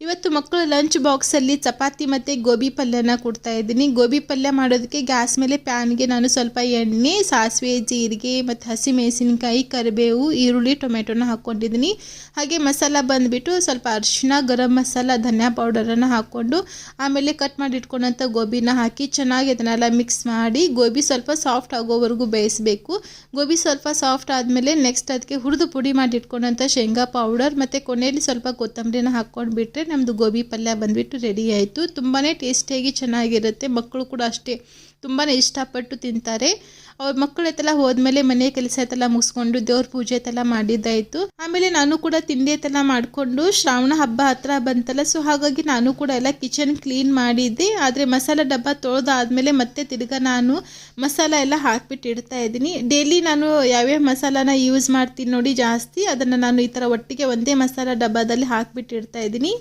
ಇವತ್ತು ಮಕ್ಕಳ ಲಂಚ್ ಬಾಕ್ಸಲ್ಲಿ ಚಪಾತಿ ಮತ್ತು ಗೋಬಿ ಪಲ್ಯನ ಕೊಡ್ತಾ ಇದ್ದೀನಿ. ಗೋಬಿ ಪಲ್ಯ ಮಾಡೋದಕ್ಕೆ ಗ್ಯಾಸ್ ಮೇಲೆ ಪ್ಯಾನ್ಗೆ ನಾನು ಸ್ವಲ್ಪ ಎಣ್ಣೆ, ಸಾಸಿವೆ, ಜೀರಿಗೆ ಮತ್ತು ಹಸಿಮೆಣಸಿನಕಾಯಿ, ಕರಿಬೇವು, ಈರುಳ್ಳಿ, ಟೊಮೆಟೊನ ಹಾಕ್ಕೊಂಡಿದ್ದೀನಿ. ಹಾಗೆ ಮಸಾಲ ಬಂದುಬಿಟ್ಟು ಸ್ವಲ್ಪ ಅರಿಶಿನ, ಗರಂ ಮಸಾಲ, ಧನಿಯಾ ಪೌಡರನ್ನು ಹಾಕ್ಕೊಂಡು ಆಮೇಲೆ ಕಟ್ ಮಾಡಿ ಇಟ್ಕೊಂಡಂಥ ಗೋಬಿನ ಹಾಕಿ ಚೆನ್ನಾಗಿ ಅದನ್ನೆಲ್ಲ ಮಿಕ್ಸ್ ಮಾಡಿ ಗೋಬಿ ಸ್ವಲ್ಪ ಸಾಫ್ಟ್ ಆಗೋವರೆಗೂ ಬೇಯಿಸಬೇಕು. ಗೋಬಿ ಸ್ವಲ್ಪ ಸಾಫ್ಟ್ ಆದಮೇಲೆ ನೆಕ್ಸ್ಟ್ ಅದಕ್ಕೆ ಹುರಿದು ಪುಡಿ ಮಾಡಿ ಇಟ್ಕೊಂಡಂಥ ಶೇಂಗಾ ಪೌಡರ್ ಮತ್ತು ಕೊನೆಯಲ್ಲಿ ಸ್ವಲ್ಪ ಕೊತ್ತಂಬರಿನ ಹಾಕ್ಕೊಂಡು ಬಿಟ್ಟರೆ ನಮ್ಮದು ಗೋಬಿ ಪಲ್ಯ ಬಂದುಬಿಟ್ಟು ರೆಡಿ ಆಯಿತು. ತುಂಬಾ ಟೇಸ್ಟಿಯಾಗಿ ಚೆನ್ನಾಗಿರುತ್ತೆ. ಮಕ್ಕಳು ಕೂಡ ಅಷ್ಟೇ ತುಂಬಾ ಇಷ್ಟಪಟ್ಟು ತಿಂತಾರೆ. ಅವ್ರ ಮಕ್ಕಳು ಎತ್ತೆಲ್ಲ ಹೋದ್ಮೇಲೆ ಮನೆ ಕೆಲಸ ಎತ್ತೆಲ್ಲ ಮುಗಿಸ್ಕೊಂಡು ದೇವ್ರ ಪೂಜೆ ಎತ್ತೆಲ್ಲ ಮಾಡಿದ್ದಾಯಿತು. ಆಮೇಲೆ ನಾನು ಕೂಡ ತಿಂಡಿ ಎತ್ತೆಲ್ಲ ಮಾಡಿಕೊಂಡು ಶ್ರಾವಣ ಹಬ್ಬ ಹತ್ರ ಬಂತಲ್ಲ, ಸೊ ಹಾಗಾಗಿ ನಾನು ಕೂಡ ಎಲ್ಲ ಕಿಚನ್ ಕ್ಲೀನ್ ಮಾಡಿದ್ದೆ. ಆದರೆ ಮಸಾಲ ಡಬ್ಬ ತೊಳೆದಾದ್ಮೇಲೆ ಮತ್ತೆ ತಿರ್ಗಾ ನಾನು ಮಸಾಲ ಎಲ್ಲ ಹಾಕ್ಬಿಟ್ಟು ಇಡ್ತಾ ಇದ್ದೀನಿ. ಡೈಲಿ ನಾನು ಯಾವ್ಯಾವ ಮಸಾಲಾನ ಯೂಸ್ ಮಾಡ್ತೀನಿ ನೋಡಿ ಜಾಸ್ತಿ, ಅದನ್ನು ನಾನು ಈ ಥರ ಒಟ್ಟಿಗೆ ಒಂದೇ ಮಸಾಲ ಡಬ್ಬದಲ್ಲಿ ಹಾಕ್ಬಿಟ್ಟು ಇಡ್ತಾ ಇದ್ದೀನಿ.